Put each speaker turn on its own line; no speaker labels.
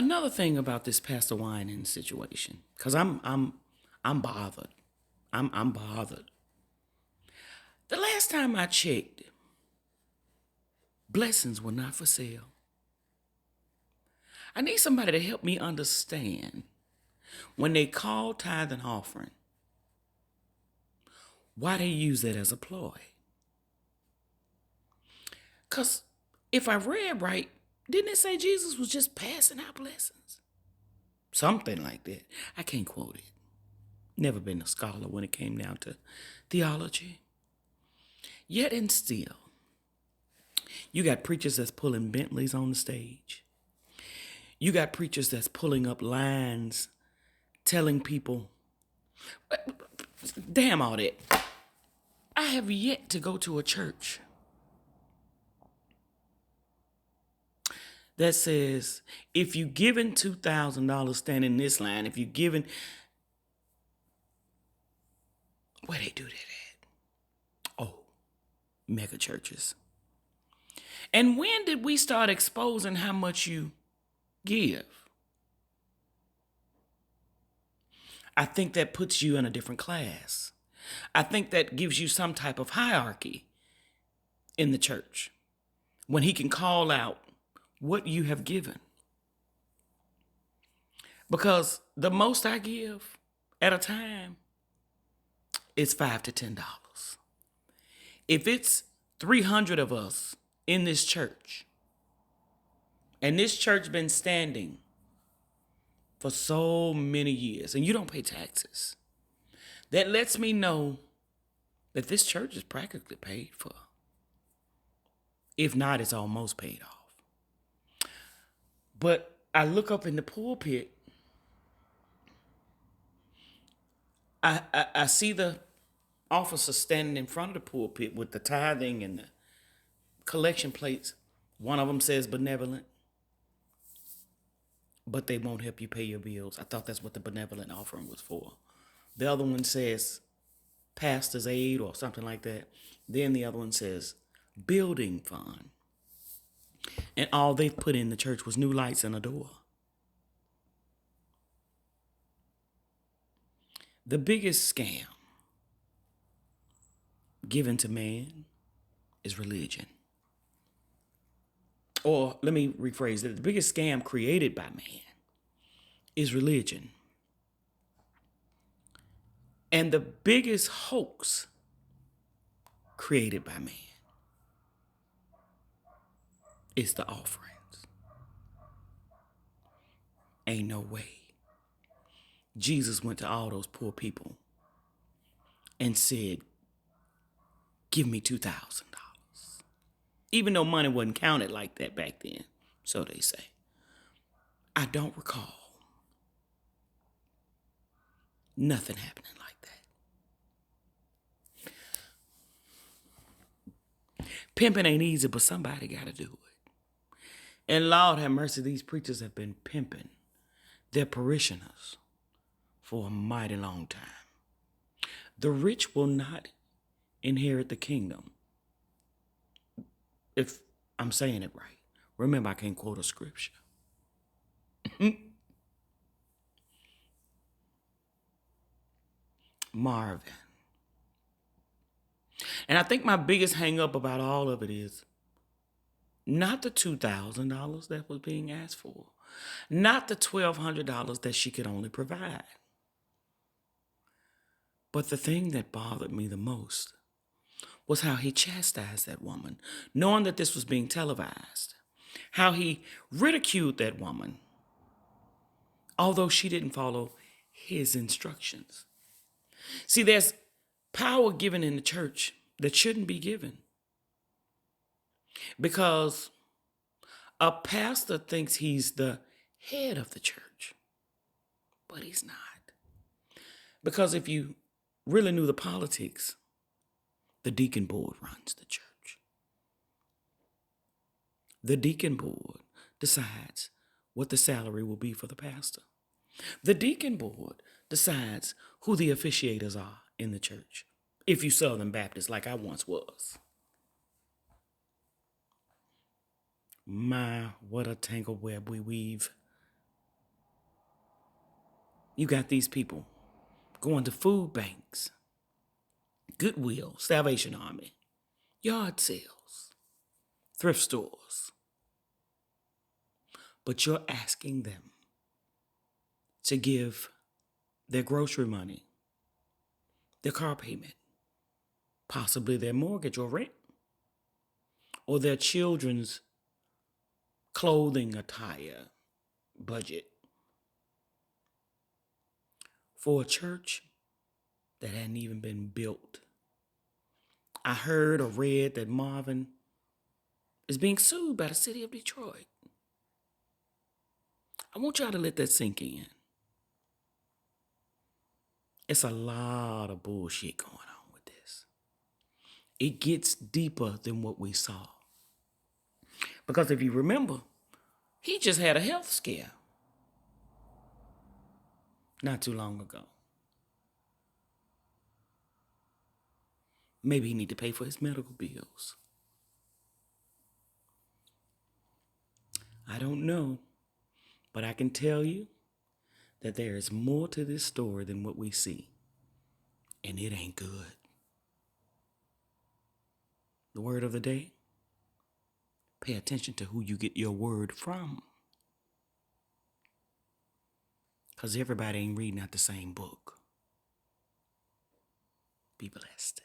Another thing about this Pastor Winans situation, because I'm bothered. I'm bothered. The last time I checked, blessings were not for sale. I need somebody to help me understand when they call tithe and offering, why they use that as a ploy. Because if I read right, didn't it say Jesus was just passing out blessings? Something like that. I can't quote it. Never been a scholar when it came down to theology. Yet and still, you got preachers that's pulling Bentleys on the stage. You got preachers that's pulling up lines, telling people, damn all that. I have yet to go to a church that says, if you given $2,000, stand in this line. If you given, where they do that at? Oh, mega churches. And when did we start exposing how much you give? I think that puts you in a different class. I think that gives you some type of hierarchy in the church when he can call out what you have given. Because the most I give at a time is $5 to $10. If it's 300 of us in this church, and this church been standing for so many years, and you don't pay taxes, that lets me know that this church is practically paid for. If not, it's almost paid off. But I look up in the pulpit, I see the officer standing in front of the pulpit with the tithing and the collection plates. One of them says benevolent, but they won't help you pay your bills. I thought that's what the benevolent offering was for. The other one says pastor's aid or something like that. Then the other one says building fund. And all they put in the church was new lights and a door. The biggest scam given to man is religion. Or let me rephrase it. The biggest scam created by man is religion. And the biggest hoax created by man is the offerings. Ain't no way. Jesus went to all those poor people and said, give me $2,000. Even though money wasn't counted like that back then, so they say. I don't recall nothing happening like that. Pimping ain't easy, but somebody got to do it. And Lord have mercy, these preachers have been pimping their parishioners for a mighty long time. The rich will not inherit the kingdom. If I'm saying it right. Remember, I can't quote a scripture. Marvin. And I think my biggest hang up about all of it is not the $2,000 that was being asked for, not the $1,200 that she could only provide. But the thing that bothered me the most was how he chastised that woman, knowing that this was being televised. How he ridiculed that woman, although she didn't follow his instructions. See, there's power given in the church that shouldn't be given. Because a pastor thinks he's the head of the church, but he's not. Because if you really knew the politics, the deacon board runs the church. The deacon board decides what the salary will be for the pastor. The deacon board decides who the officiators are in the church, if you Southern Baptist like I once was. My, what a tangled web we weave. You got these people going to food banks, Goodwill, Salvation Army, yard sales, thrift stores. But you're asking them to give their grocery money, their car payment, possibly their mortgage or rent, or their children's clothing, attire, budget for a church that hadn't even been built. I heard or read that Marvin is being sued by the city of Detroit. I want y'all to let that sink in. It's a lot of bullshit going on with this. It gets deeper than what we saw. Because if you remember, he just had a health scare not too long ago. Maybe he need to pay for his medical bills. I don't know, but I can tell you that there is more to this story than what we see, and it ain't good. The word of the day: pay attention to who you get your word from, because everybody ain't reading out the same book. Be blessed.